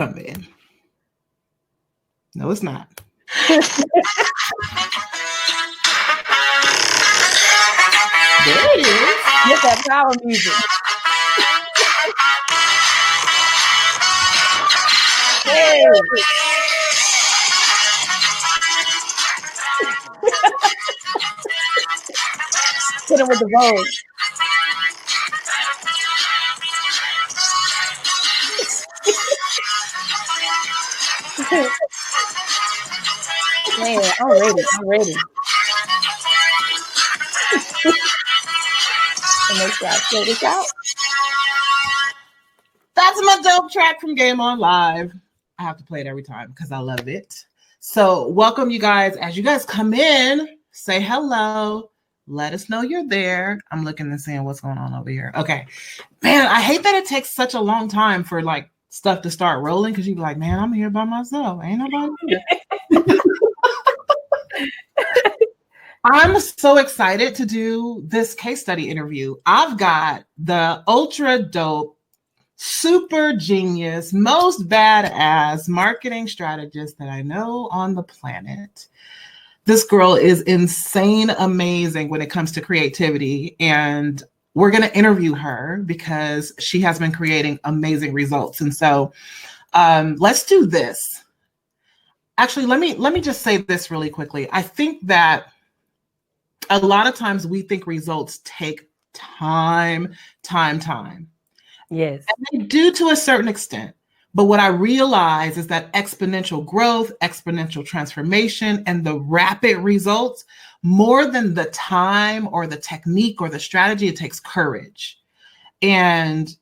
come in. No, it's not. There it is. Get that power music. Hey. Hit him with the Vogue. Man, I'm ready. Make sure I fill this out. That's my dope track from Game On Live. I have to play it every time because I love it. So welcome, you guys. As you guys come in, say hello. Let us know you're there. I'm looking and seeing what's going on over here. Okay. Man, I hate that it takes such a long time for like stuff to start rolling because you'd be like, man, I'm here by myself. Ain't nobody here. I'm so excited to do this case study interview. I've got the ultra dope, super genius, most badass marketing strategist that I know on the planet. This girl is insane, amazing when it comes to creativity. And we're going to interview her because she has been creating amazing results. And so let's do this. Actually, let me just say this really quickly. I think that a lot of times we think results take time. Yes. And they do to a certain extent. But what I realize is that exponential growth, exponential transformation, and the rapid results, more than the time or the technique or the strategy, it takes courage. And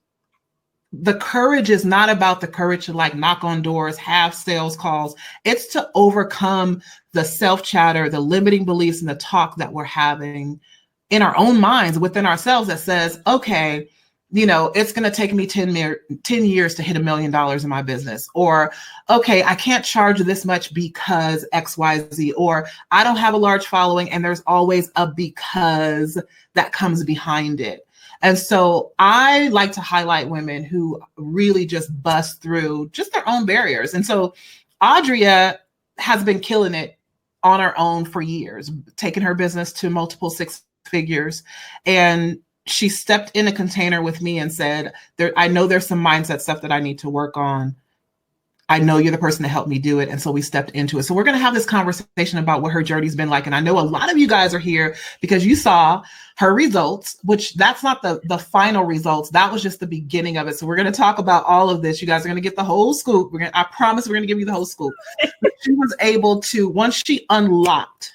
the courage is not about the courage to like knock on doors, have sales calls. It's to overcome the self-chatter, the limiting beliefs, and the talk that we're having in our own minds within ourselves that says, okay, you know, it's going to take me 10 years to hit $1 million in my business. Or, okay, I can't charge this much because XYZ, or I don't have a large following, and there's always a because that comes behind it. And so I like to highlight women who really just bust through just their own barriers. And so Audria has been killing it on her own for years, taking her business to multiple six figures. And she stepped in a container with me and said, I know there's some mindset stuff that I need to work on. I know you're the person to help me do it. And so we stepped into it. So we're going to have this conversation about what her journey's been like. And I know a lot of you guys are here because you saw her results, which that's not the final results. That was just the beginning of it. So we're going to talk about all of this. You guys are going to get the whole scoop. I promise we're going to give you the whole scoop. She was able to, once she unlocked,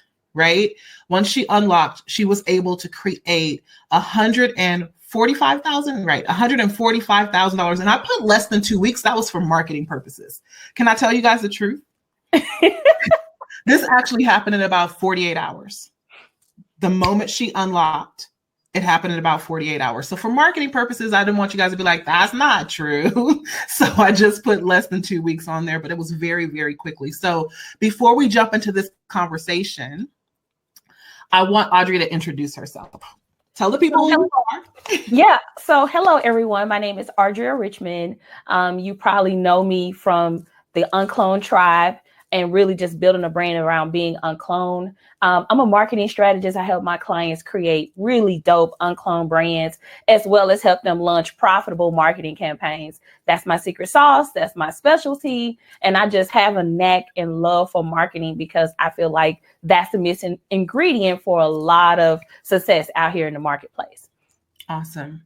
she was able to create $145,000. And I put less than 2 weeks. That was for marketing purposes. Can I tell you guys the truth? This actually happened in about 48 hours. The moment she unlocked, it happened in about 48 hours. So for marketing purposes, I didn't want you guys to be like, that's not true. So I just put less than 2 weeks on there, but it was very, very quickly. So before we jump into this conversation, I want Audrey to introduce herself. Tell the people who you are. Yeah. So hello, everyone. My name is Audria Richmond. You probably know me from the Uncloned Tribe and really just building a brand around being uncloned. I'm a marketing strategist. I help my clients create really dope uncloned brands, as well as help them launch profitable marketing campaigns. That's my secret sauce. That's my specialty. And I just have a knack and love for marketing because I feel like that's the missing ingredient for a lot of success out here in the marketplace. Awesome.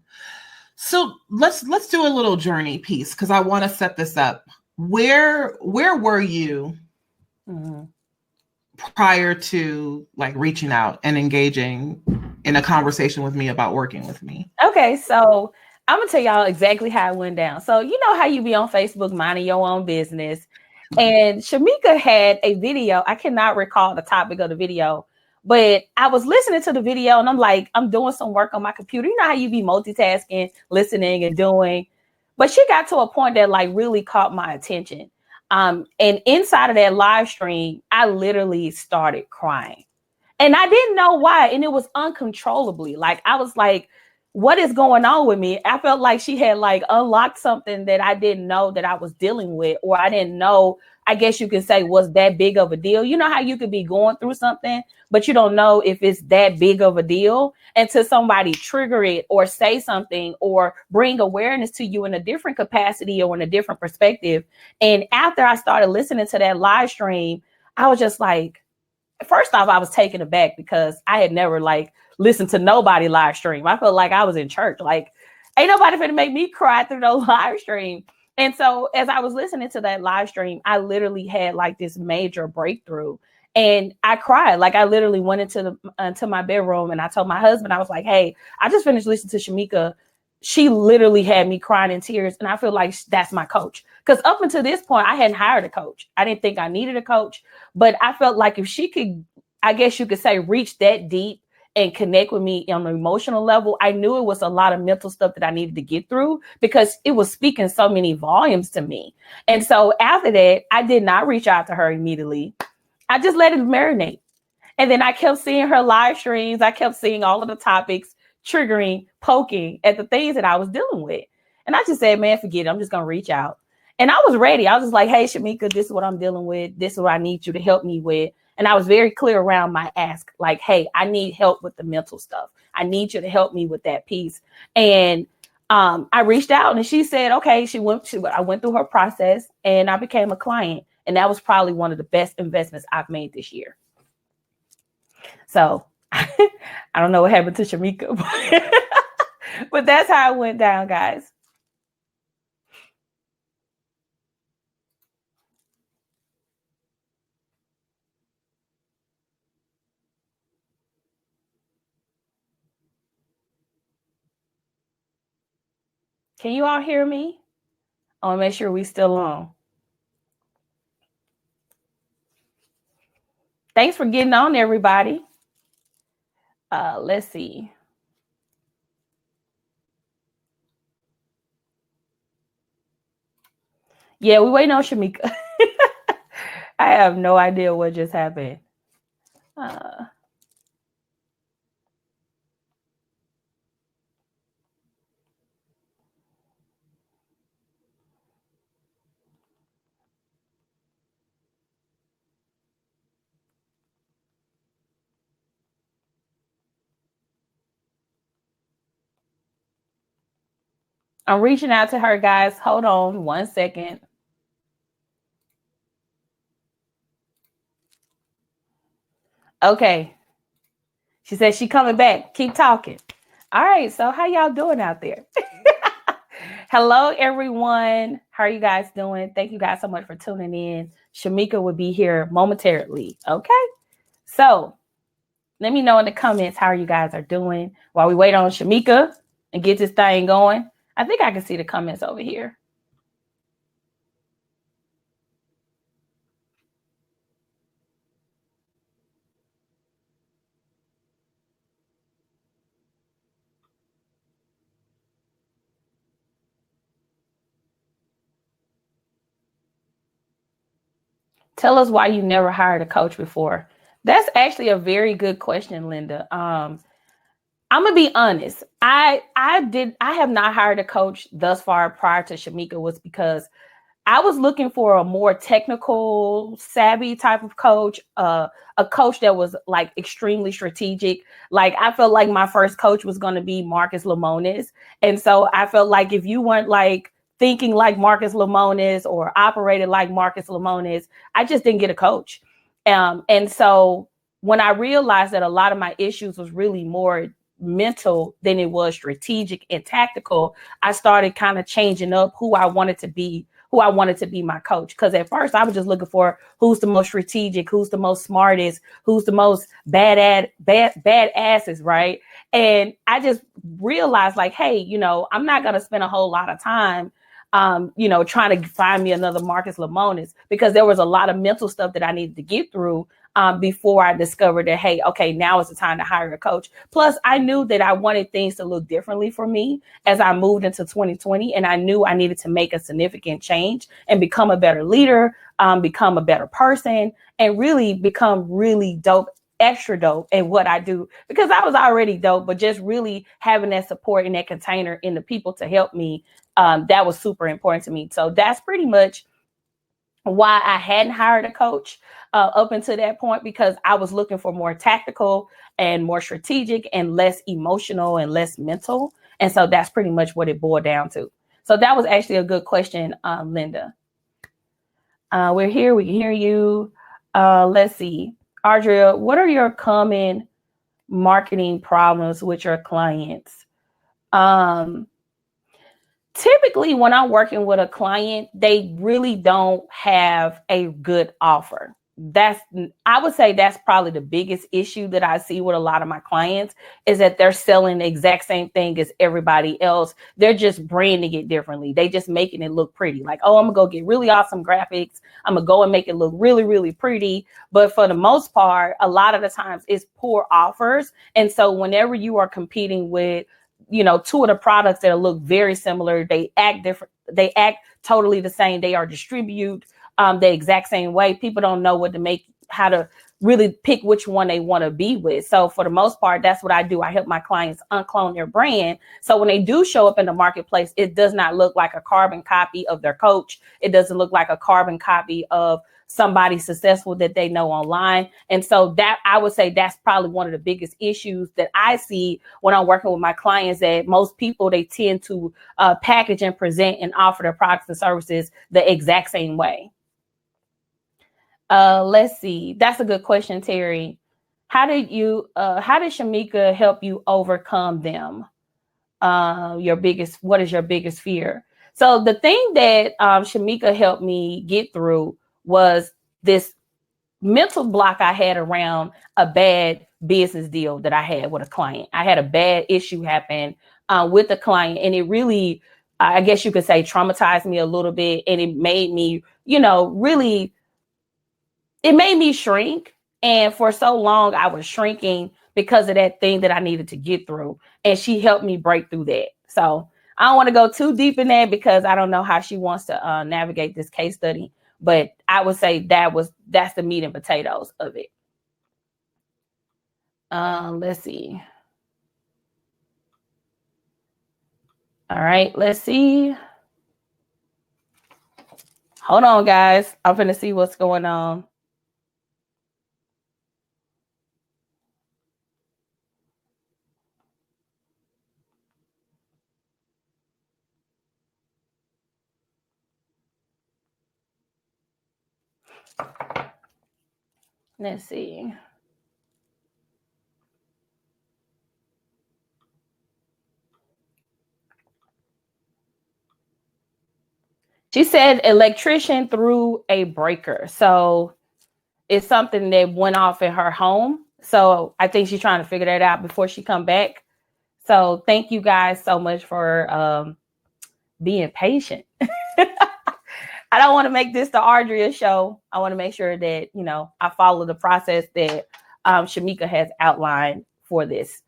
So let's do a little journey piece because I want to set this up. Where were you prior to like reaching out and engaging in a conversation with me about working with me? Okay, so I'm gonna tell y'all exactly how it went down. So you know how you be on Facebook minding your own business, and Shamika had a video. I cannot recall the topic of the video, but I was listening to the video and I'm like, I'm doing some work on my computer. You know how you be multitasking, listening and doing, but she got to a point that like really caught my attention. And inside of that live stream, I literally started crying and I didn't know why. And it was uncontrollably. Like, I was like, what is going on with me? I felt like she had like unlocked something that I didn't know that I was dealing with, or I didn't know, I guess you could say, was that big of a deal. You know how you could be going through something, but you don't know if it's that big of a deal until somebody trigger it or say something or bring awareness to you in a different capacity or in a different perspective. And after I started listening to that live stream, I was just like, first off, I was taken aback because I had never like listened to nobody live stream. I felt like I was in church. Like, ain't nobody finna make me cry through no live stream. And so as I was listening to that live stream, I literally had like this major breakthrough. And I cried. Like, I literally went into my bedroom and I told my husband, I was like, hey, I just finished listening to Shamika. She literally had me crying in tears. And I feel like that's my coach. Because up until this point, I hadn't hired a coach. I didn't think I needed a coach. But I felt like if she could, I guess you could say, reach that deep and connect with me on an emotional level, I knew it was a lot of mental stuff that I needed to get through because it was speaking so many volumes to me. And so after that, I did not reach out to her immediately. I just let it marinate. And then I kept seeing her live streams. I kept seeing all of the topics triggering, poking at the things that I was dealing with. And I just said, man, forget it. I'm just going to reach out. And I was ready. I was just like, hey, Shamika, this is what I'm dealing with. This is what I need you to help me with. And I was very clear around my ask, like, hey, I need help with the mental stuff. I need you to help me with that piece. And I reached out and she said, okay, I went through her process and I became a client. And that was probably one of the best investments I've made this year. So I don't know what happened to Shamika, but that's how it went down, guys. Can you all hear me? I want to make sure we still on. Thanks for getting on, everybody. Let's see. Yeah, we waiting on Shamika. I have no idea what just happened. I'm reaching out to her, guys. Hold on 1 second. Okay. She said she coming back. Keep talking. All right. So how y'all doing out there? Hello, everyone. How are you guys doing? Thank you guys so much for tuning in. Shamika will be here momentarily. Okay. So let me know in the comments how you guys are doing while we wait on Shamika and get this thing going. I think I can see the comments over here. Tell us why you never hired a coach before. That's actually a very good question, Linda. I'm gonna be honest. I have not hired a coach thus far prior to Shamika, was because I was looking for a more technical, savvy type of coach, a coach that was like extremely strategic. Like, I felt like my first coach was going to be Marcus Lemonis. And so I felt like if you weren't like thinking like Marcus Lemonis or operated like Marcus Lemonis, I just didn't get a coach. And so when I realized that a lot of my issues was really more mental than it was strategic and tactical, I started kind of changing up who I wanted to be my coach. Because at first I was just looking for who's the most strategic, who's the most smartest, who's the most bad asses, right? And I just realized like, hey, I'm not going to spend a whole lot of time trying to find me another Marcus Lemonis, because there was a lot of mental stuff that I needed to get through before I discovered that, hey, okay, now is the time to hire a coach. Plus, I knew that I wanted things to look differently for me as I moved into 2020. And I knew I needed to make a significant change and become a better leader, become a better person, and really become really dope extra dope at what I do, because I was already dope, but just really having that support and that container in the people to help me, that was super important to me. So that's pretty much why I hadn't hired a coach up until that point, because I was looking for more tactical and more strategic and less emotional and less mental. And so that's pretty much what it boiled down to. So that was actually a good question, Linda. We're here. We can hear you. Let's see. Audria, what are your common marketing problems with your clients? Typically, when I'm working with a client, they really don't have a good offer. I would say that's probably the biggest issue that I see with a lot of my clients, is that they're selling the exact same thing as everybody else. They're just branding it differently. They just making it look pretty. Like, oh, I'm gonna go get really awesome graphics. I'm gonna go and make it look really, really pretty. But for the most part, a lot of the times it's poor offers. And so whenever you are competing with, two of the products that look very similar, they act different. They act totally the same. They are distributed the exact same way. People don't know how to really pick which one they want to be with. So for the most part, that's what I do. I help my clients unclone their brand. So when they do show up in the marketplace, it does not look like a carbon copy of their coach. It doesn't look like a carbon copy of somebody successful that they know online. And so that, I would say, that's probably one of the biggest issues that I see when I'm working with my clients, that most people, they tend to package and present and offer their products and services the exact same way. Let's see. That's a good question, Terry. How did Shamika help you overcome them? What is your biggest fear? So the thing that Shamika helped me get through was this mental block I had around a bad business deal that I had with a client. I had a bad issue happen with a client, and it really, I guess you could say, traumatized me a little bit. And it made me, it made me shrink. And for so long, I was shrinking because of that thing that I needed to get through. And she helped me break through that. So I don't want to go too deep in that, because I don't know how she wants to navigate this case study. But I would say that's the meat and potatoes of it. Let's see. All right, let's see. Hold on, guys. I'm going to see what's going on. Let's see. She said electrician threw a breaker. So it's something that went off in her home. So I think she's trying to figure that out before she come back. So thank you guys so much for being patient. I don't want to make this the Audria show. I want to make sure that, I follow the process that Shamika has outlined for this.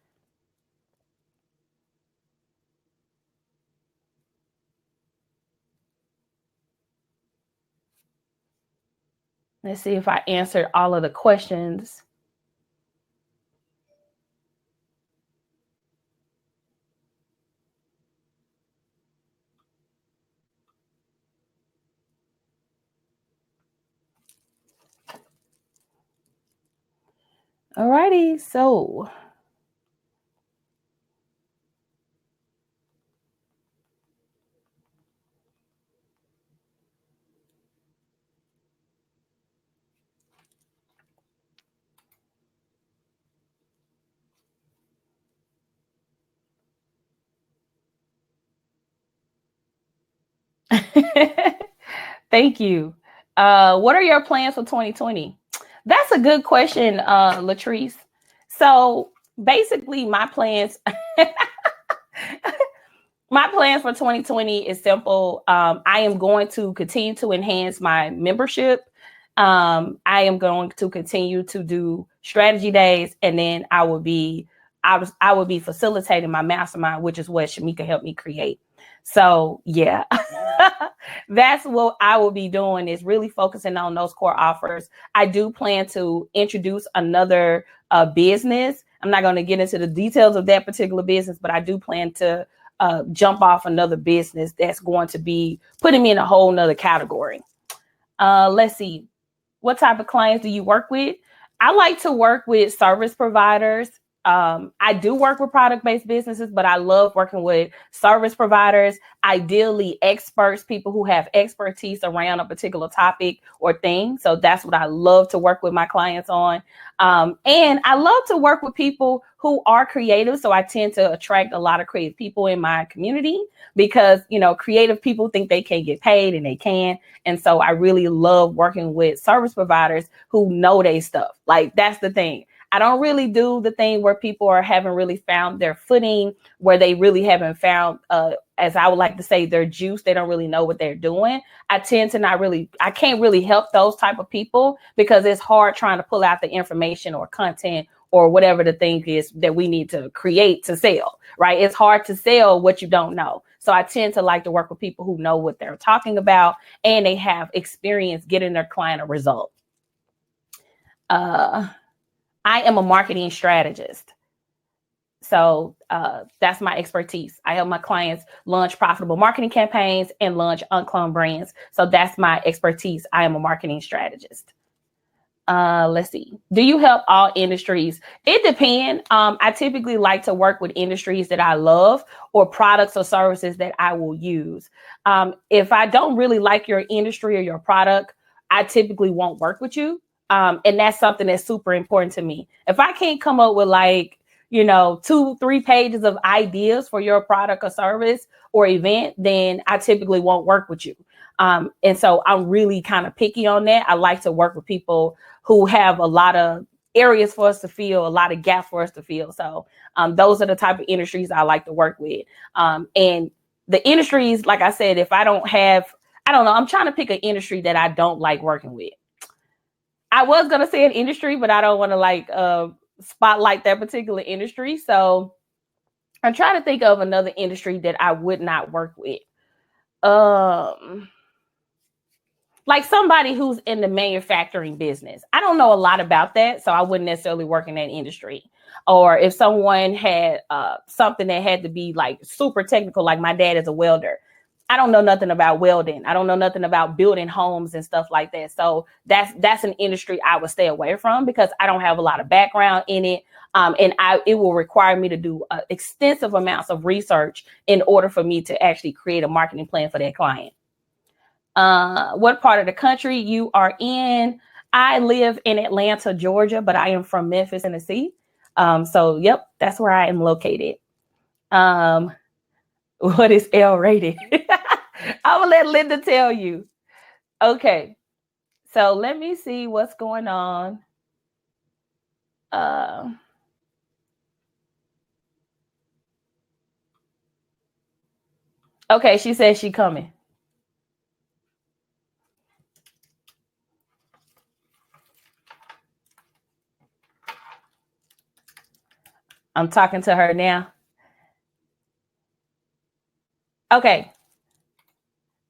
Let's see if I answered all of the questions. All righty, so thank you. What are your plans for 2020? That's a good question, Latrice. So basically my plans for 2020 is simple. I am going to continue to enhance my membership. I am going to continue to do strategy days, and then I will be facilitating my mastermind, which is what Shamika helped me create. So yeah, that's what I will be doing, is really focusing on those core offers. I do plan to introduce another business. I'm not going to get into the details of that particular business, but I do plan to jump off another business that's going to be putting me in a whole nother category. Let's see. What type of clients do you work with? I like to work with service providers. I do work with product-based businesses, but I love working with service providers, ideally experts, people who have expertise around a particular topic or thing. So that's what I love to work with my clients on. And I love to work with people who are creative. So I tend to attract a lot of creative people in my community because, you know, creative people think they can get paid, and they can. And so I really love working with service providers who know their stuff. Like, that's the thing. I don't really do the thing where people haven't really found their footing, where they really haven't found, as I would like to say, their juice. They don't really know what they're doing. I tend to I can't really help those type of people because it's hard trying to pull out the information or content or whatever the thing is that we need to create to sell, right? It's hard to sell what you don't know. So I tend to like to work with people who know what they're talking about and they have experience getting their client a result. I am a marketing strategist. So that's my expertise. I help my clients launch profitable marketing campaigns and launch uncloned brands. So that's my expertise. I am a marketing strategist. Let's see. Do you help all industries? It depends. I typically like to work with industries that I love or products or services that I will use. If I don't really like your industry or your product, I typically won't work with you. And that's something that's super important to me. If I can't come up with 2-3 pages of ideas for your product or service or event, then I typically won't work with you. And so I'm really kind of picky on that. I like to work with people who have a lot of areas for us to fill, a lot of gaps for us to fill. So those are the type of industries I like to work with. And the industries, like I said, if I don't know, I'm trying to pick an industry that I don't like working with. I was going to say an industry, but I don't want to spotlight that particular industry. So I'm trying to think of another industry that I would not work with. Like somebody who's in the manufacturing business. I don't know a lot about that, so I wouldn't necessarily work in that industry. Or if someone had something that had to be like super technical, like my dad is a welder. I don't know nothing about welding. I don't know nothing about building homes and stuff like that. So that's an industry I would stay away from because I don't have a lot of background in it. And it will require me to do extensive amounts of research in order for me to actually create a marketing plan for that client. What part of the country you are in? I live in Atlanta, Georgia, but I am from Memphis, Tennessee. So yep, that's where I am located. What is L rated? I will let Linda tell you. Okay. So let me see what's going on. Okay, she says she coming. I'm talking to her now. Okay.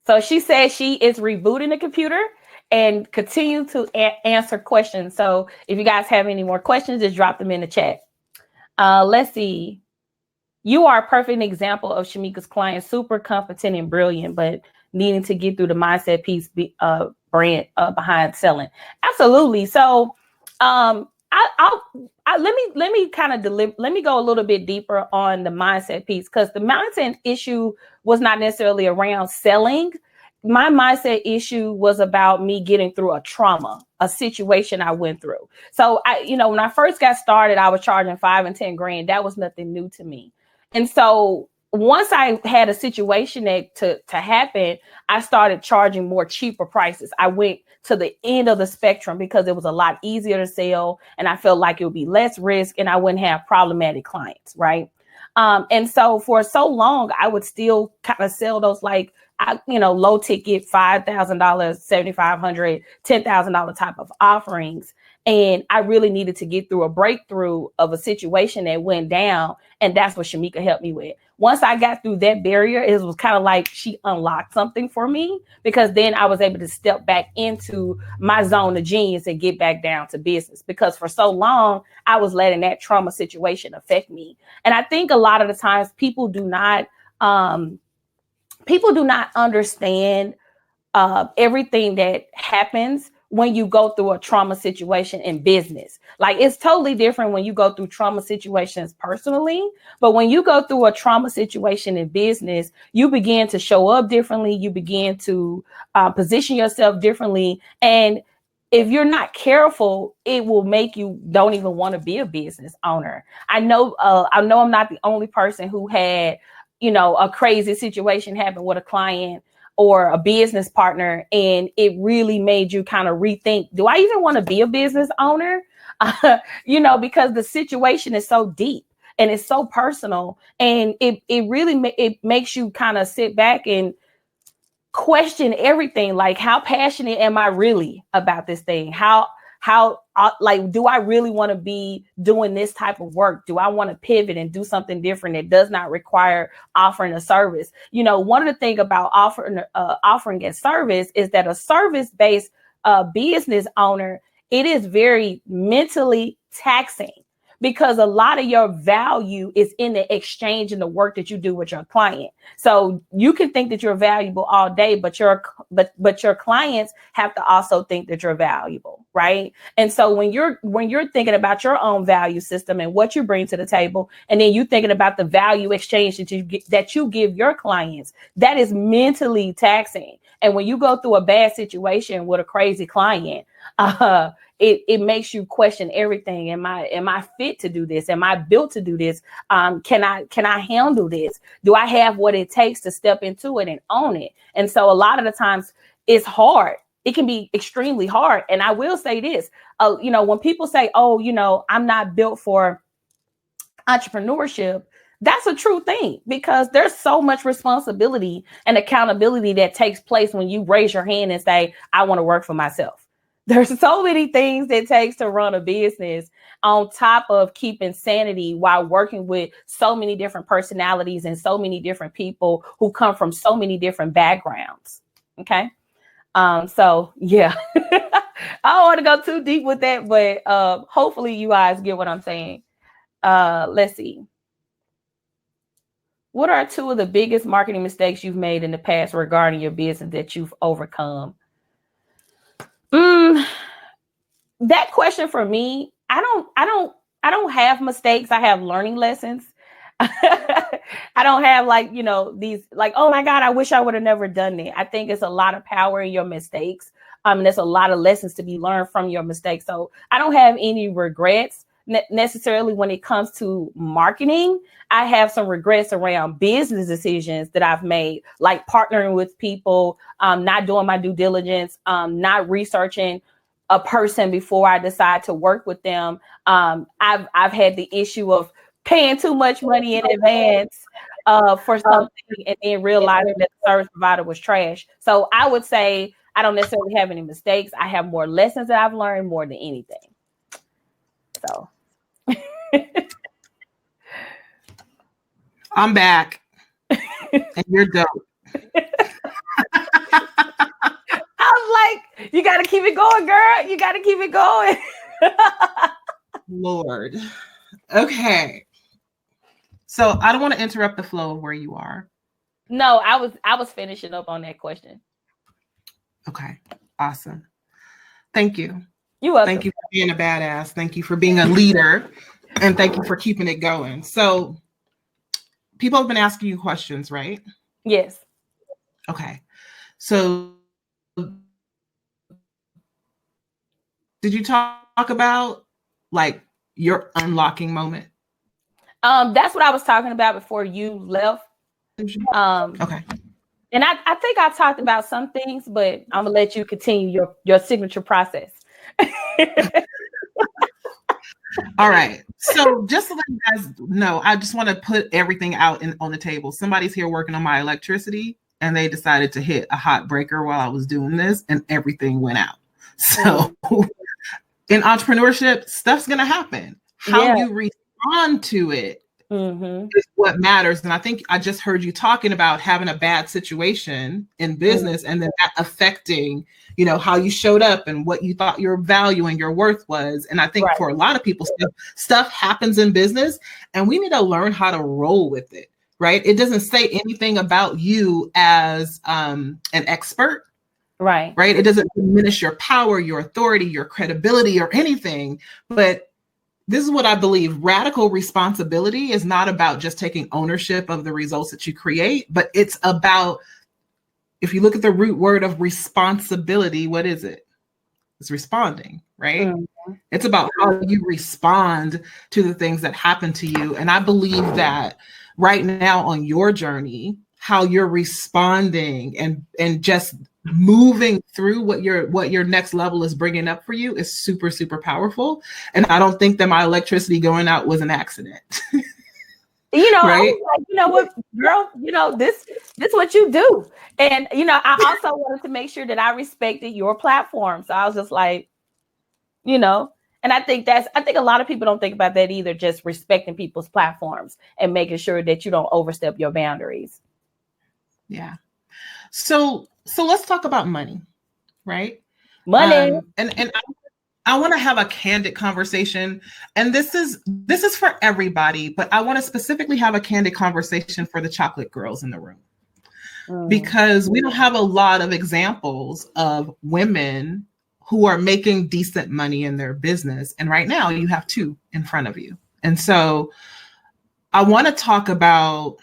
So she says she is rebooting the computer and continue to answer questions. So if you guys have any more questions, just drop them in the chat. Let's see. You are a perfect example of Shamika's client, super competent and brilliant, but needing to get through the mindset piece brand behind selling. Absolutely. So let me go a little bit deeper on the mindset piece, because the mindset issue was not necessarily around selling. My mindset issue was about me getting through a trauma, a situation I went through. So when I first got started, I was charging $5,000 and $10,000. That was nothing new to me. And so once I had a situation to happen, I started charging more cheaper prices. I went to the end of the spectrum because it was a lot easier to sell, and I felt like it would be less risk and I wouldn't have problematic clients, right? And so for so long, I would still kind of sell those low ticket $5,000, $7,500, $10,000 type of offerings. And I really needed to get through a breakthrough of a situation that went down. And that's what Shamika helped me with. Once I got through that barrier, it was kind of like she unlocked something for me, because then I was able to step back into my zone of genius and get back down to business. Because for so long, I was letting that trauma situation affect me. And I think a lot of the times people do not understand everything that happens when you go through a trauma situation in business. Like, it's totally different when you go through trauma situations personally, but when you go through a trauma situation in business, you begin to show up differently. You begin to position yourself differently. And if you're not careful, it will make you don't even want to be a business owner. I know I'm not the only person who had, a crazy situation happen with a client or a business partner, and it really made you kind of rethink, do I even want to be a business owner? Because the situation is so deep and it's so personal, and it really makes you kind of sit back and question everything. Like, how passionate am I really about this thing? How do I really want to be doing this type of work? Do I want to pivot and do something different that does not require offering a service? One of the things about offering a service is that a service-based business owner, it is very mentally taxing, because a lot of your value is in the exchange and the work that you do with your client. So you can think that you're valuable all day, but your clients have to also think that you're valuable, right? And so when you're thinking about your own value system and what you bring to the table, and then you thinking about the value exchange that you give your clients, that is mentally taxing. And when you go through a bad situation with a crazy client, it makes you question everything. Am I fit to do this? Am I built to do this? Can I handle this? Do I have what it takes to step into it and own it? And so a lot of the times it's hard. It can be extremely hard. And I will say this, when people say, oh, I'm not built for entrepreneurship, that's a true thing, because there's so much responsibility and accountability that takes place when you raise your hand and say, I want to work for myself. There's so many things it takes to run a business, on top of keeping sanity while working with so many different personalities and so many different people who come from so many different backgrounds. Okay. So yeah, I don't want to go too deep with that, but hopefully you guys get what I'm saying. Let's see. What are two of the biggest marketing mistakes you've made in the past regarding your business that you've overcome? That question for me, I don't have mistakes. I have learning lessons. I don't have these oh my God, I wish I would have never done it. I think it's a lot of power in your mistakes. And there's a lot of lessons to be learned from your mistakes. So I don't have any regrets necessarily when it comes to marketing. I have some regrets around business decisions that I've made, like partnering with people, not doing my due diligence, not researching a person before I decide to work with them. I've had the issue of paying too much money in advance for something and then realizing that the service provider was trash. So I would say I don't necessarily have any mistakes. I have more lessons that I've learned more than anything. So I'm back and you're dope. I was like, you got to keep it going, girl. You got to keep it going. Lord. Okay. So I don't want to interrupt the flow of where you are. No, I was finishing up on that question. Okay. Awesome. Thank you. You're welcome. Thank you for being a badass. Thank you for being a leader. And thank you for keeping it going. So people have been asking you questions, right? Yes. Okay. So did you talk about like your unlocking moment? That's what I was talking about before you left. Okay. And I think I talked about some things, but I'm gonna let you continue your signature process. All right. So just to let you guys know, I just want to put everything out on the table. Somebody's here working on my electricity, and they decided to hit a hot breaker while I was doing this, and everything went out. So in entrepreneurship, stuff's going to happen. How you respond to it is what matters. And I think I just heard you talking about having a bad situation in business and then that affecting, you know, how you showed up and what you thought your value and your worth was. And I think for a lot of people, stuff happens in business and we need to learn how to roll with it, right? It doesn't say anything about you as an expert. Right. It doesn't diminish your power, your authority, your credibility, or anything. But this is what I believe. Radical responsibility is not about just taking ownership of the results that you create, but it's about, if you look at the root word of responsibility, what is it? It's responding, right? It's about how you respond to the things that happen to you. And I believe that right now on your journey, how you're responding and just moving through what your next level is bringing up for you is super, super powerful. And I don't think that my electricity going out was an accident. You know, right? I was like, you know what, girl, you know, this is what you do. And, you know, I also wanted to make sure that I respected your platform. So I was just like, you know, and I think a lot of people don't think about that either, just respecting people's platforms and making sure that you don't overstep your boundaries. Yeah. So let's talk about money, right? Money. And I want to have a candid conversation. And this is for everybody, but I want to specifically have a candid conversation for the chocolate girls in the room. Because we don't have a lot of examples of women who are making decent money in their business. And right now you have two in front of you. And so I want to talk about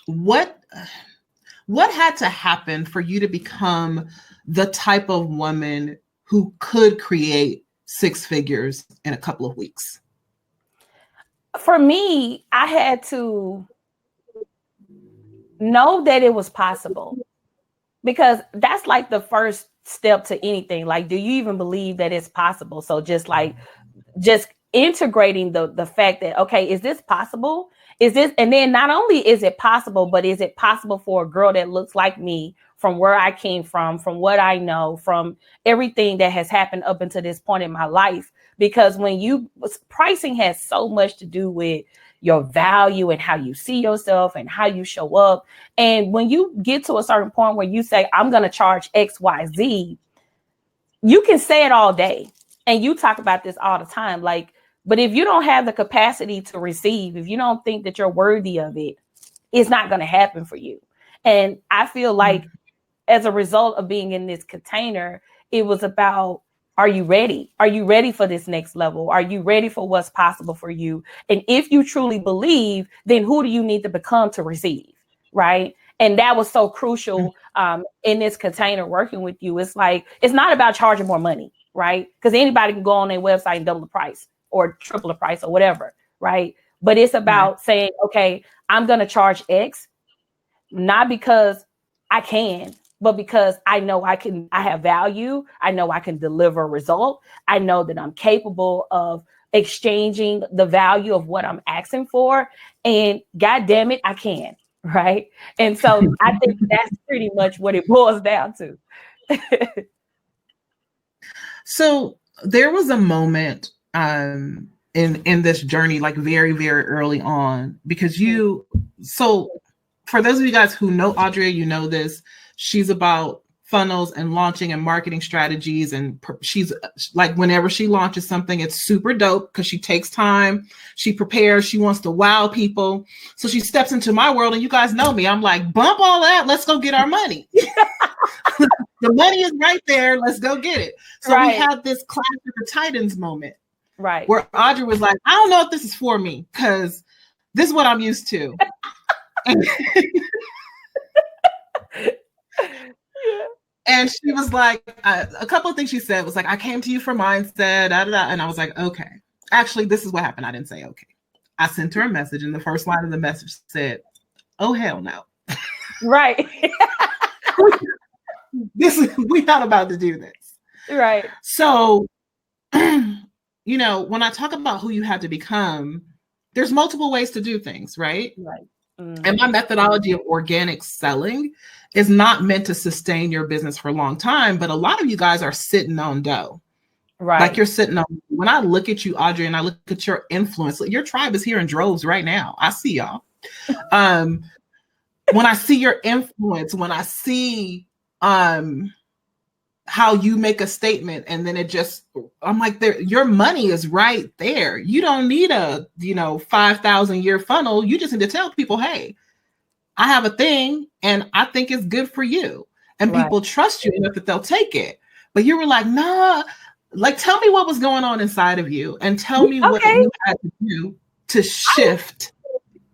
what had to happen for you to become the type of woman who could create six figures in a couple of weeks? For me, I had to know that it was possible, because that's like the first step to anything. Like, do you even believe that it's possible? So just integrating the fact that, okay, is this possible? Is this, and then not only is it possible, but is it possible for a girl that looks like me, from where I came from what I know, from everything that has happened up until this point in my life? Because pricing has so much to do with your value and how you see yourself and how you show up. And when you get to a certain point where you say, I'm going to charge X, Y, Z, you can say it all day. And you talk about this all the time. Like, but if you don't have the capacity to receive, if you don't think that you're worthy of it, it's not going to happen for you. And I feel like as a result of being in this container, it was about, are you ready? Are you ready for this next level? Are you ready for what's possible for you? And if you truly believe, then who do you need to become to receive? Right. And that was so crucial in this container working with you. It's like, it's not about charging more money, right? Because anybody can go on their website and double the price or triple the price or whatever. Right. But it's about saying, okay, I'm going to charge X, not because I can, but because I know I have value. I know I can deliver a result. I know that I'm capable of exchanging the value of what I'm asking for. And God damn it, I can. Right. And so I think that's pretty much what it boils down to. So there was a moment in this journey, like very, very early on, because so for those of you guys who know Audria, you know this, she's about funnels and launching and marketing strategies. And she's like, whenever she launches something, it's super dope because she takes time, she prepares, she wants to wow people. So she steps into my world, and you guys know me. I'm like, bump all that. Let's go get our money. The money is right there. Let's go get it. So we had this Clash of the Titans moment. Right. Where Audrey was like, I don't know if this is for me because this is what I'm used to. And she was like, a couple of things she said was like, I came to you for mindset, da, da, da. And I was like, okay. Actually, this is what happened. I didn't say okay. I sent her a message, and the first line of the message said, oh, hell no. Right. We're not about to do this. Right. So, you know, when I talk about who you have to become, there's multiple ways to do things, right? Right. And my methodology of organic selling is not meant to sustain your business for a long time, but a lot of you guys are sitting on dough. Right. Like you're sitting on, when I look at you, Audrey, and I look at your influence, your tribe is here in droves right now. I see y'all. When I see your influence, when I see how you make a statement and then it just, I'm like, your money is right there. You don't need a, 5,000 year funnel. You just need to tell people, hey, I have a thing and I think it's good for you. And people trust you enough that they'll take it. But you were like, nah, like, tell me what was going on inside of you and tell me what you had to do to shift.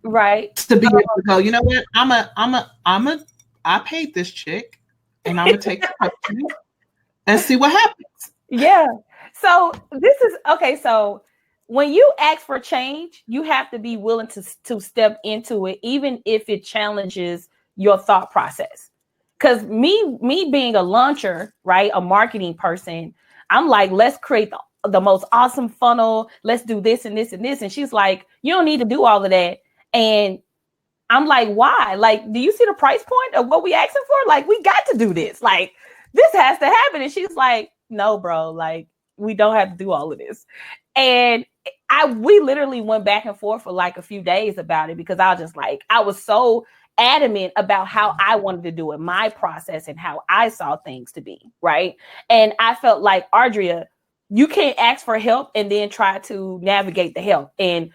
Right. To be able to go, you know what? I paid this chick and I'm going to take the and see what happens. Yeah. So this is, okay. So when you ask for change, you have to be willing to step into it, even if it challenges your thought process. Because me being a launcher, right, a marketing person, I'm like, let's create the most awesome funnel. Let's do this and this and this. And she's like, you don't need to do all of that. And I'm like, why? Like, do you see the price point of what we asking for? Like, we got to do this. Like, this has to happen. And she's like, no, bro, like, we don't have to do all of this. And we literally went back and forth for like a few days about it because I was so adamant about how I wanted to do it, my process and how I saw things to be, right? And I felt like, Audria, you can't ask for help and then try to navigate the help and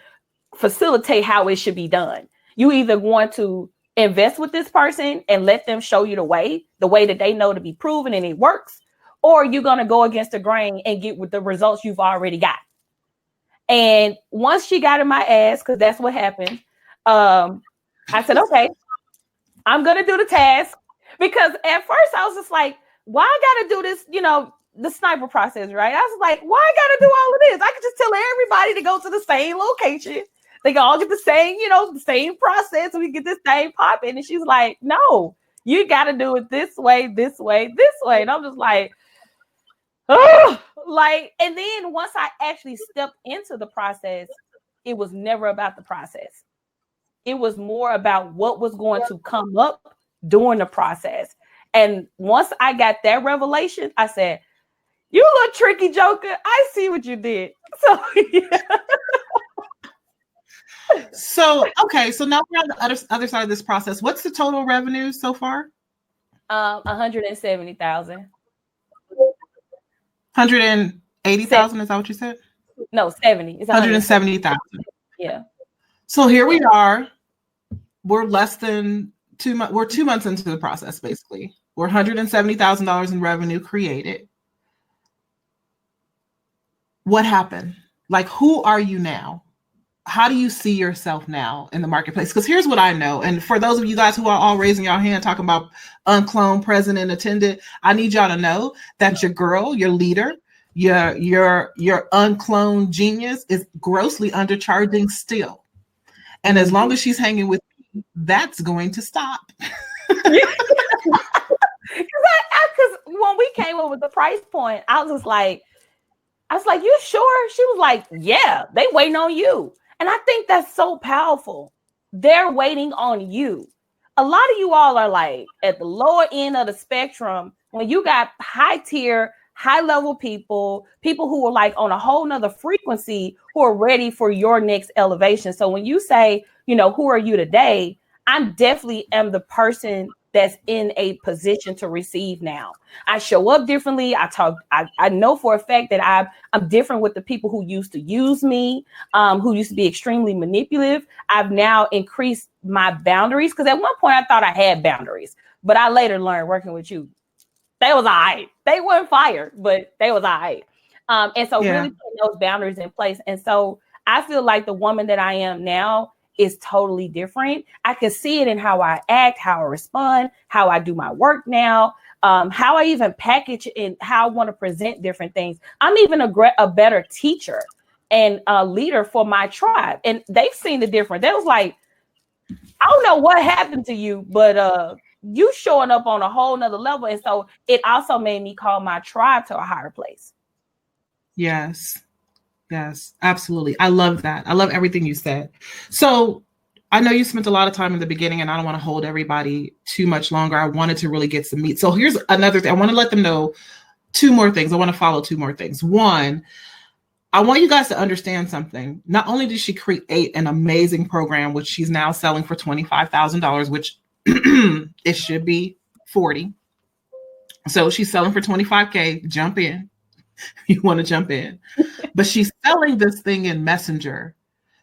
facilitate how it should be done. You either want to invest with this person and let them show you the way that they know to be proven and it works, or you're going to go against the grain and get with the results you've already got. And once she got in my ass, because that's what happened, I said, okay, I'm going to do the task. Because at first I was just like, why I got to do this, the sniper process, right? I was like, why I got to do all of this? I could just tell everybody to go to the same location. They can all get the same, the same process. And we get this thing popping. And she's like, no, you got to do it this way, this way, this way. And I'm just like, oh, like, and then once I actually stepped into the process, it was never about the process. It was more about what was going to come up during the process. And once I got that revelation, I said, you little tricky joker, I see what you did. So, yeah. So, okay. So now we're on the other side of this process. What's the total revenue so far? 170,000. 180,000, is that what you said? No, 70. It's 170,000. Yeah. So here we are. We're less than 2 months. We're 2 months into the process, basically. We're $170,000 in revenue created. What happened? Like, who are you now? How do you see yourself now in the marketplace? Because here's what I know. And for those of you guys who are all raising your hand talking about uncloned, present, and attended, I need y'all to know that your girl, your leader, your uncloned genius is grossly undercharging still. And as long as she's hanging with me, that's going to stop. Because when we came up with the price point, I was like, you sure? She was like, yeah, they waiting on you. And I think that's so powerful. They're waiting on you. A lot of you all are like at the lower end of the spectrum when you got high tier, high level people who are like on a whole nother frequency who are ready for your next elevation. So when you say, who are you today? I definitely am the person that's in a position to receive now. I show up differently. I know for a fact that I'm different with the people who used to use me, who used to be extremely manipulative. I've now increased my boundaries because at one point I thought I had boundaries, but I later learned working with you, they was all right. They weren't fired, but they was all right. And so really putting those boundaries in place. And so I feel like the woman that I am now is totally different. I can see it in how I act, how I respond, how I do my work now, how I even package and how I want to present different things. I'm even a better teacher and a leader for my tribe. And they've seen the difference. They was like, I don't know what happened to you, but you showing up on a whole nother level. And so it also made me call my tribe to a higher place. Yes. Yes, absolutely. I love that. I love everything you said. So I know you spent a lot of time in the beginning and I don't want to hold everybody too much longer. I wanted to really get some meat. So here's another thing. I want to let them know two more things. I want to follow two more things. One, I want you guys to understand something. Not only did she create an amazing program, which she's now selling for $25,000, which it should be 40. So she's selling for 25K. Jump in. You want to jump in. But she's selling this thing in Messenger.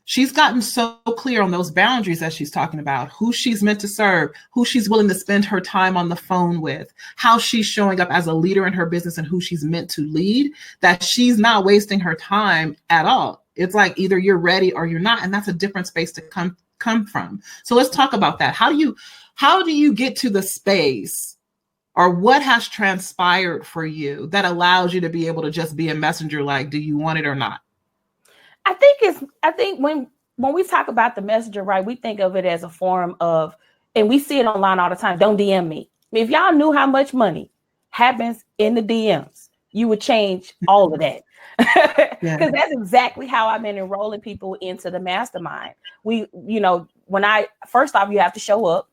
She's gotten so clear on those boundaries that she's talking about, who she's meant to serve, who she's willing to spend her time on the phone with, how she's showing up as a leader in her business and who she's meant to lead, that she's not wasting her time at all. It's like either you're ready or you're not. And that's a different space to come from. So let's talk about that. How do you get to the space, or what has transpired for you that allows you to be able to just be a messenger? Like, do you want it or not? I think when we talk about the messenger, right, we think of it as a form of, and we see it online all the time, don't DM me. I mean, if y'all knew how much money happens in the DMs, you would change all of that. Because that's exactly how I've been enrolling people into the mastermind. First off, you have to show up,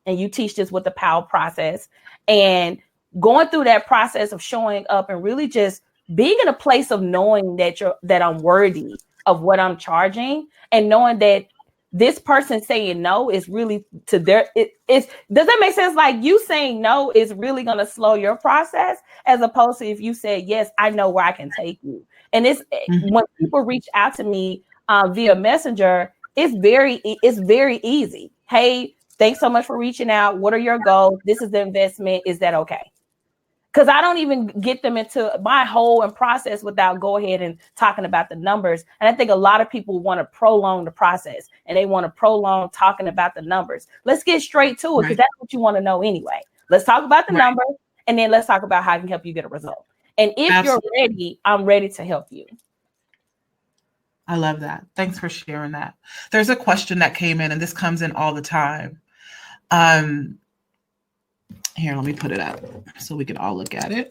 and you teach this with the POW process, and going through that process of showing up and really just being in a place of knowing that I'm worthy of what I'm charging, and knowing that this person saying no is really to their, does that make sense? Like, you saying no is really going to slow your process, as opposed to if you said, yes, I know where I can take you. And when people reach out to me via Messenger, it's very easy. Hey, thanks so much for reaching out. What are your goals? This is the investment. Is that okay? Because I don't even get them into my whole process without go ahead and talking about the numbers. And I think a lot of people want to prolong the process, and they want to prolong talking about the numbers. Let's get straight to it, because that's what you want to know anyway. Let's talk about the numbers, and then let's talk about how I can help you get a result. And if you're ready, I'm ready to help you. I love that. Thanks for sharing that. There's a question that came in, and this comes in all the time. Here, let me put it up so we can all look at it.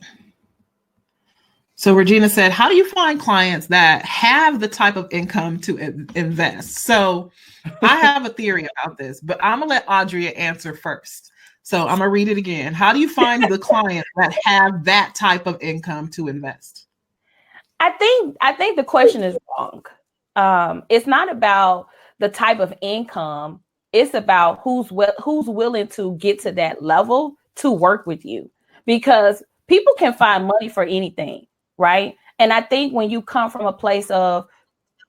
So Regina said, how do you find clients that have the type of income to invest? So I have a theory about this, but I'm going to let Audria answer first. So I'm going to read it again. How do you find the clients that have that type of income to invest? I think the question is wrong. It's not about the type of income. It's about who's willing to get to that level to work with you, because people can find money for anything, right? And I think when you come from a place of,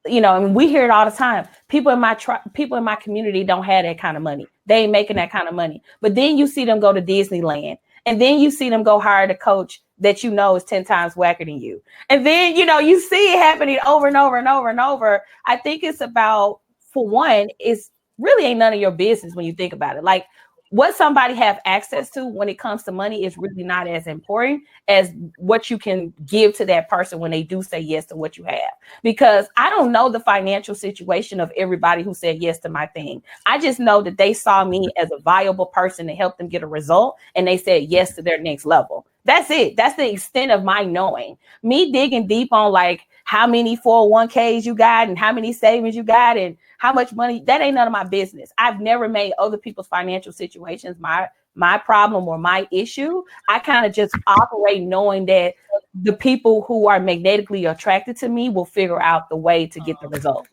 and we hear it all the time, people in my community don't have that kind of money. They ain't making that kind of money. But then you see them go to Disneyland, and then you see them go hire the coach that is 10 times whacker than you. And then, you see it happening over and over and over and over. I think it's about, for one, it's really ain't none of your business when you think about it. Like, what somebody have access to when it comes to money is really not as important as what you can give to that person when they do say yes to what you have. Because I don't know the financial situation of everybody who said yes to my thing. I just know that they saw me as a viable person to help them get a result, and they said yes to their next level. That's it. That's the extent of my knowing. Me digging deep on like how many 401ks you got and how many savings you got and how much money, that ain't none of my business. I've never made other people's financial situations my problem or my issue. I kind of just operate knowing that the people who are magnetically attracted to me will figure out the way to get the result.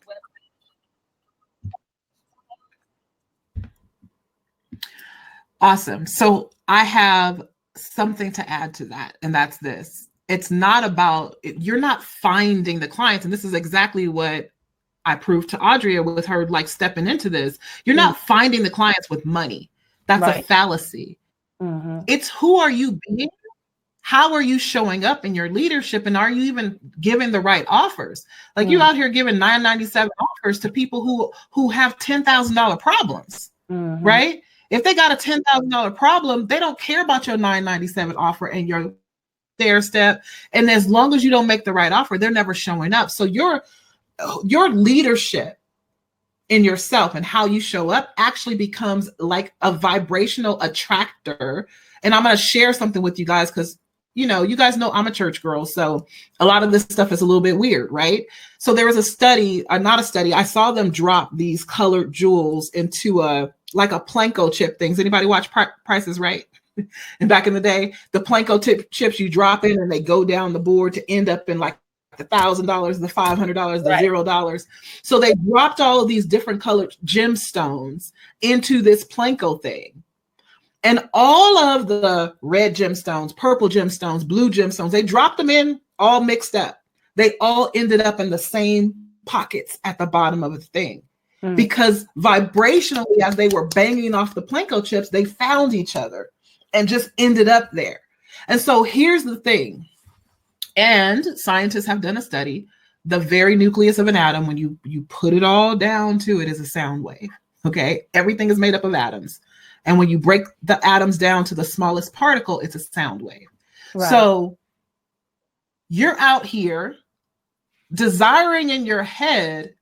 Awesome. So I have something to add to that, and that's this. It's not about, you're not finding the clients, and this is exactly what I proved to Audria with her like stepping into this. You're not finding the clients with money. That's a fallacy. It's who are you being? How are you showing up in your leadership? And are you even giving the right offers? Like you out here giving $9.97 offers to people who have $10,000 problems, right? If they got a $10,000 problem, they don't care about your $9.97 offer and your stair step. And as long as you don't make the right offer, they're never showing up. So your leadership in yourself and how you show up actually becomes like a vibrational attractor. And I'm going to share something with you guys because, you guys know I'm a church girl. So a lot of this stuff is a little bit weird, right? So there was a study, not a study. I saw them drop these colored jewels into like a Planko chip things. Anybody watch Price is Right? And back in the day, the Planko chips you drop in and they go down the board to end up in like the $1,000, the $500, the $0. So they dropped all of these different colored gemstones into this Planko thing. And all of the red gemstones, purple gemstones, blue gemstones, they dropped them in all mixed up. They all ended up in the same pockets at the bottom of the thing. Because vibrationally, as they were banging off the Planko chips, they found each other and just ended up there. And so here's the thing. And scientists have done a study. The very nucleus of an atom, when you put it all down to it, is a sound wave. Okay. Everything is made up of atoms. And when you break the atoms down to the smallest particle, it's a sound wave. Right. So you're out here desiring in your head,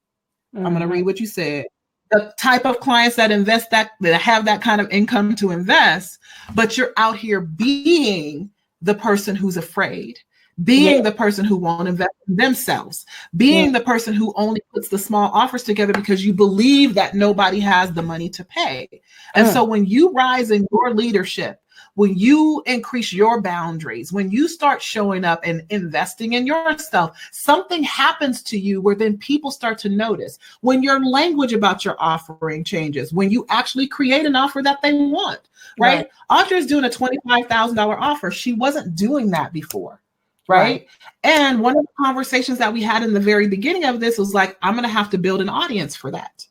I'm going to read what you said, the type of clients that invest that have that kind of income to invest, but you're out here being the person who's afraid, being the person who won't invest in themselves, being the person who only puts the small offers together because you believe that nobody has the money to pay. And so when you rise in your leadership, when you increase your boundaries, when you start showing up and investing in yourself, something happens to you where then people start to notice. When your language about your offering changes, when you actually create an offer that they want, right? Audria is doing a $25,000 offer. She wasn't doing that before, right? And one of the conversations that we had in the very beginning of this was like, I'm going to have to build an audience for that.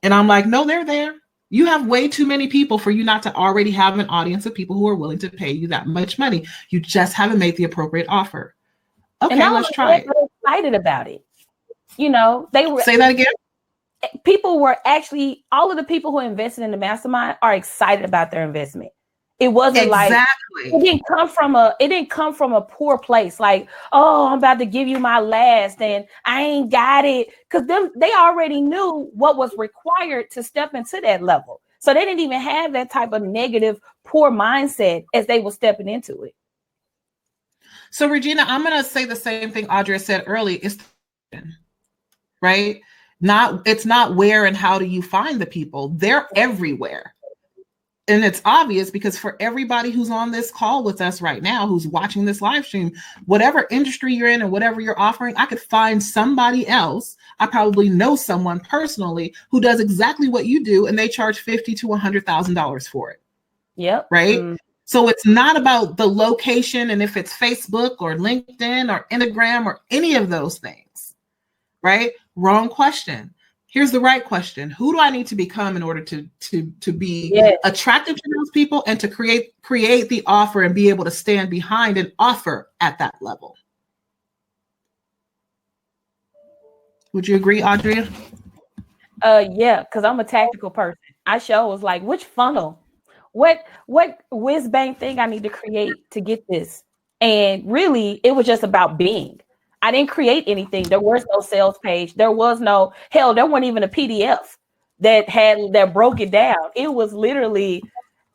And I'm like, no, they're there. You have way too many people for you not to already have an audience of people who are willing to pay you that much money. You just haven't made the appropriate offer. Okay, let's try it. They were excited about it. You know, they were. Say that again. People were actually, all of the people who invested in the mastermind are excited about their investment. It wasn't like it didn't come from a poor place. Like, oh, I'm about to give you my last and I ain't got it. Because they already knew what was required to step into that level. So they didn't even have that type of negative, poor mindset as they were stepping into it. So Regina, I'm going to say the same thing Audria said earlier. It's right. It's not where and how do you find the people? They're everywhere. And it's obvious because for everybody who's on this call with us right now, who's watching this live stream, whatever industry you're in and whatever you're offering, I could find somebody else. I probably know someone personally who does exactly what you do, and they charge $50,000 to $100,000 for it. Yep. Right. So it's not about the location and if it's Facebook or LinkedIn or Instagram or any of those things. Right. Wrong question. Here's the right question. Who do I need to become in order to be attractive to those people and to create the offer and be able to stand behind an offer at that level? Would you agree, Audria? Yeah, because I'm a tactical person. I was like, which funnel? What whiz bang thing I need to create to get this? And really, it was just about being. I didn't create anything. There was no sales page. There was no, hell, there wasn't even a PDF that broke it down. It was literally,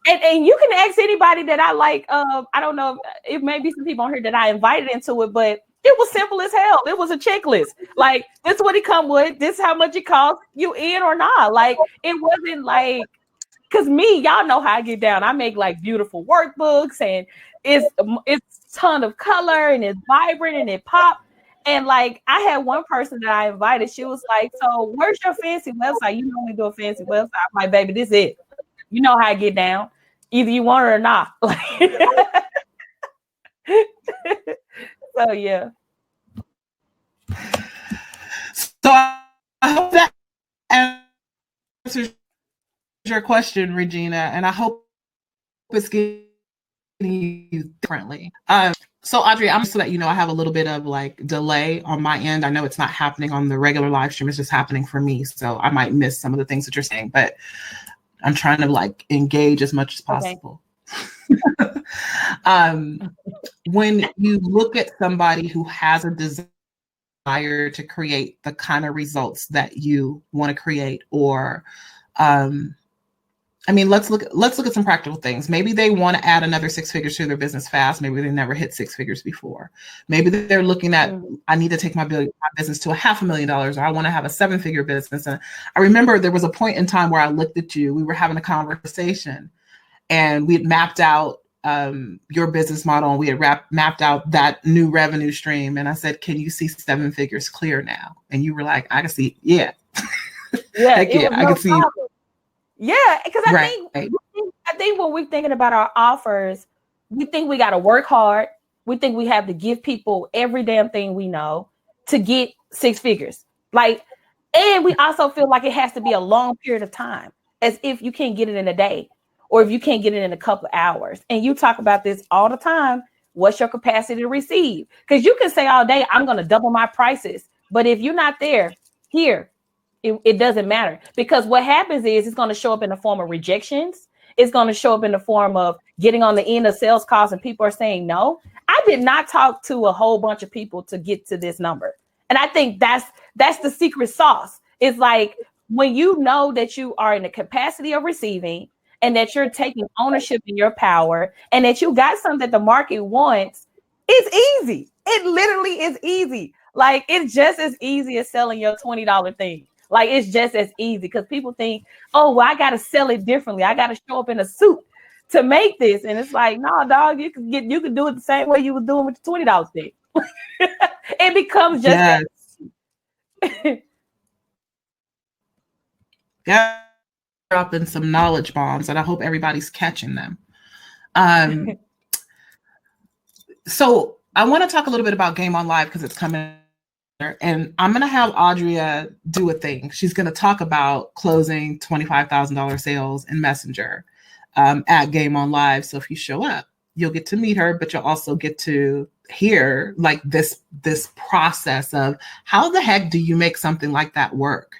and you can ask anybody that I like, I don't know, it may be some people on here that I invited into it, but it was simple as hell. It was a checklist. Like, this is what it come with. This is how much it costs. You in or not? Like, it wasn't like, because me, y'all know how I get down. I make like beautiful workbooks and it's ton of color and it's vibrant and it pop. And like, I had one person that I invited. She was like, so where's your fancy website? You normally do a fancy website. I'm like, baby, this is it. You know how I get down. Either you want it or not. So, yeah. So I hope that answers your question, Regina. And I hope it's getting you differently. So Audria, I'm so that you know I have a little bit of like delay on my end. I know it's not happening on the regular live stream, it's just happening for me. So I might miss some of the things that you're saying, but I'm trying to like engage as much as possible. Okay. When you look at somebody who has a desire to create the kind of results that you want to create, or I mean, let's look at some practical things. Maybe they want to add another 6 figures to their business fast. Maybe they never hit 6 figures before. Maybe they're looking at, I need to take my business to $500,000, or I want to have a 7-figure business. And I remember there was a point in time where I looked at you, we were having a conversation, and we had mapped out your business model, and we had mapped out that new revenue stream. And I said, can you see 7 figures clear now? And you were like, I can see, yeah. Yeah, Heck yeah, I can see. Yeah, because I Right. think when we're thinking about our offers, we think we got to work hard. We think we have to give people every damn thing we know to get 6 figures. Like, and we also feel like it has to be a long period of time, as if you can't get it in a day, or if you can't get it in a couple of hours. And you talk about this all the time. What's your capacity to receive? Because you can say all day, I'm going to double my prices. But if you're not there, here, it doesn't matter, because what happens is it's going to show up in the form of rejections. It's going to show up in the form of getting on the end of sales calls and people are saying no. I did not talk to a whole bunch of people to get to this number. And I think that's the secret sauce. It's like when you know that you are in the capacity of receiving, and that you're taking ownership in your power, and that you got something that the market wants, it's easy. It literally is easy. Like, it's just as easy as selling your $20 thing. Like, it's just as easy, because people think, oh, well, I got to sell it differently. I got to show up in a suit to make this. And it's like, no, dog, you can do it the same way you were doing with the $20 thing. It becomes just Yeah, dropping some knowledge bombs, and I hope everybody's catching them. So I want to talk a little bit about Game On Live, because it's coming. And I'm going to have Audria do a thing. She's going to talk about closing $25,000 sales in Messenger at Game On Live. So if you show up, you'll get to meet her, but you'll also get to hear like this process of how the heck do you make something like that work?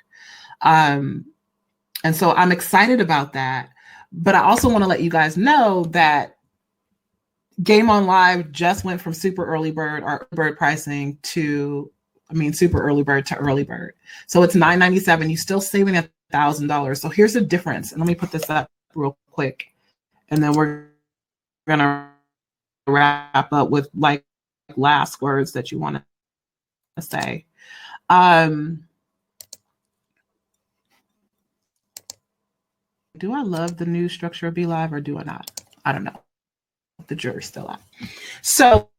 And so I'm excited about that. But I also want to let you guys know that Game On Live just went from super early bird or bird pricing to, super early bird to early bird. So it's $997. You're still saving $1,000. So here's the difference. And let me put this up real quick. And then we're going to wrap up with like last words that you want to say. Do I love the new structure of Be Live, or do I not? I don't know. The jury's still out. So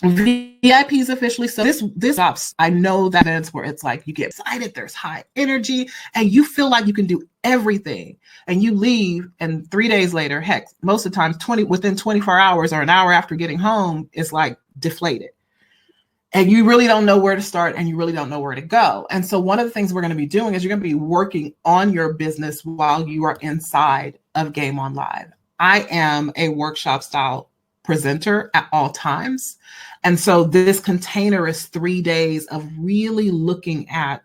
VIP is officially, so this stops. I know that events where it's like you get excited, there's high energy, and you feel like you can do everything, and you leave, and 3 days later, heck, most of the time, within 24 hours or an hour after getting home, it's like deflated. And you really don't know where to start, and you really don't know where to go. And so one of the things we're going to be doing is you're going to be working on your business while you are inside of Game On Live. I am a workshop style presenter at all times. And so this container is 3 days of really looking at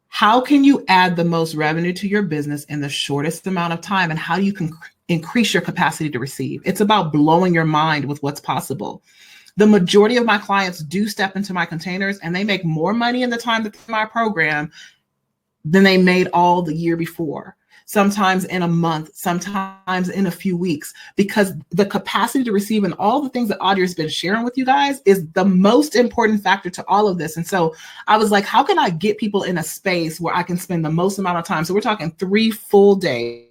how can you add the most revenue to your business in the shortest amount of time, and how you can increase your capacity to receive. It's about blowing your mind with what's possible. The majority of my clients do step into my containers, and they make more money in the time that's in my program than they made all the year before. Sometimes in a month, sometimes in a few weeks, because the capacity to receive and all the things that Audria has been sharing with you guys is the most important factor to all of this. And so I was like, how can I get people in a space where I can spend the most amount of time? So we're talking 3 full days,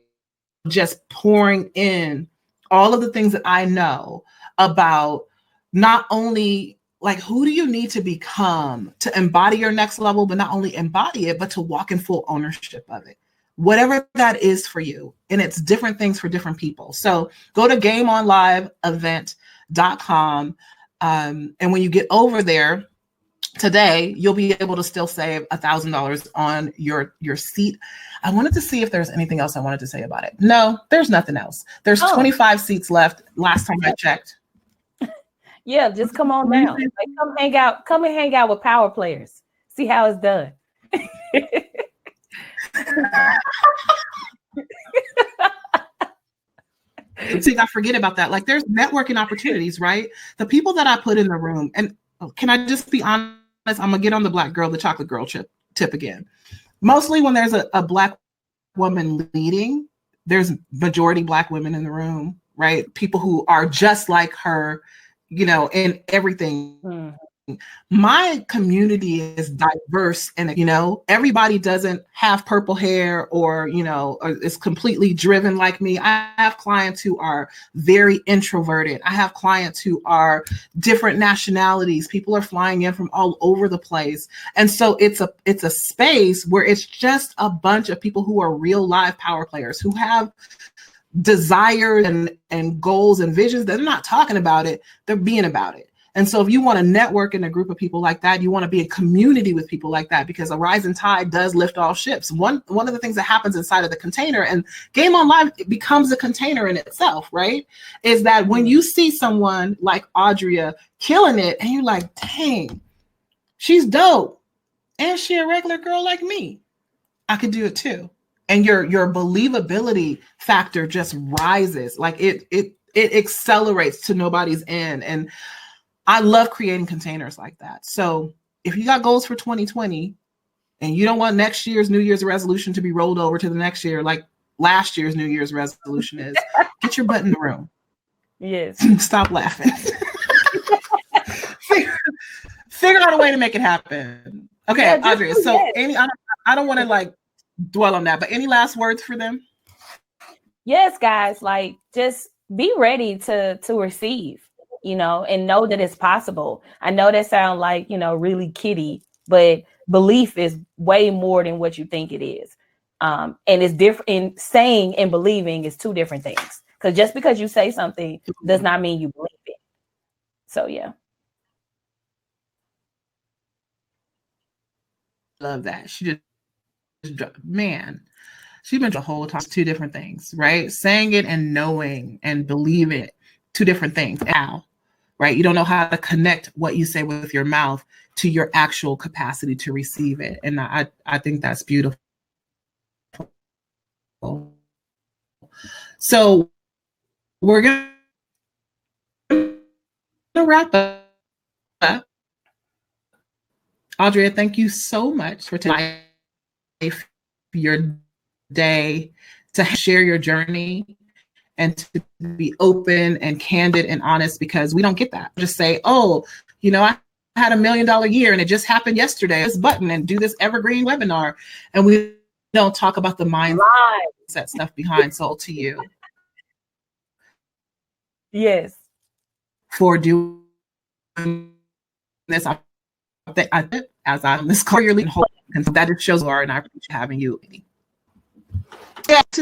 just pouring in all of the things that I know about not only like who do you need to become to embody your next level, but not only embody it, but to walk in full ownership of it. Whatever that is for you. And it's different things for different people. So go to gameonliveevent.com. And when you get over there today, you'll be able to still save $1,000 on your seat. I wanted to see if there's anything else I wanted to say about it. No, there's nothing else. There's 25 seats left. Last time I checked. Yeah, just come on down. Like, come hang out. Come and hang out with power players. See how it's done. See, I forget about that. Like, there's networking opportunities, right? The people that I put in the room, and can I just be honest? I'm gonna get on the Black girl, the chocolate girl tip again. Mostly when there's a Black woman leading, there's majority Black women in the room, right? People who are just like her, in everything. my community is diverse, and everybody doesn't have purple hair or is completely driven like me. I have clients who are very introverted. I have clients who are different nationalities. People are flying in from all over the place, and so it's a space where it's just a bunch of people who are real live power players who have desires and goals and visions. They're not talking about it, they're being about it. And so if you want to network in a group of people like that, you want to be in community with people like that, because a rising tide does lift all ships. One of the things that happens inside of the container, and Game On Live, it becomes a container in itself, right? Is that when you see someone like Audria killing it and you're like, dang, she's dope. And she a regular girl like me. I could do it too. And your believability factor just rises. Like it accelerates to nobody's end. And I love creating containers like that. So if you got goals for 2020 and you don't want next year's New Year's resolution to be rolled over to the next year, like last year's New Year's resolution is, get your butt in the room. Yes. Stop laughing. figure out a way to make it happen. Okay, yeah, Audria. So I don't want to like dwell on that, but any last words for them? Yes, guys, like just be ready to receive. And know that it's possible. I know that sounds like, really kiddie, but belief is way more than what you think it is. And it's different. In saying and believing is two different things. Because just because you say something does not mean you believe it. So, yeah. Love that. She been the whole time, two different things, right? Saying it and knowing and believing it, two different things. Now. Right? You don't know how to connect what you say with your mouth to your actual capacity to receive it. And I think that's beautiful. So we're going to wrap up. Audria, thank you so much for taking your day to share your journey and to be open and candid and honest, because we don't get that. Just say, oh, I had $1 million year and it just happened yesterday. This button and do this evergreen webinar. And we don't talk about the mindset stuff behind. Sold to you. Yes. For doing this, as I'm this call, you're leading whole, and so that just shows you are, and I appreciate having you.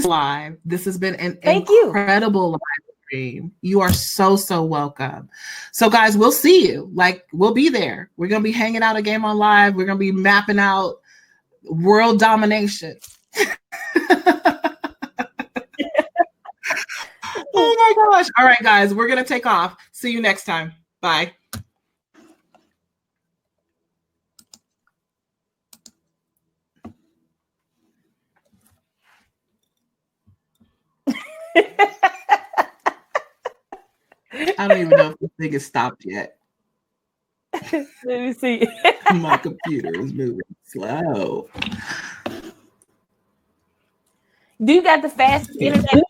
Live. This has been an incredible live stream. You are so welcome. So guys, we'll see you. Like, we'll be there. We're going to be hanging out a Game On Live. We're going to be mapping out world domination. Oh my gosh. All right, guys, we're going to take off. See you next time. Bye. I don't even know if the thing has stopped yet. Let me see. My computer is moving slow. Do you got the fast internet?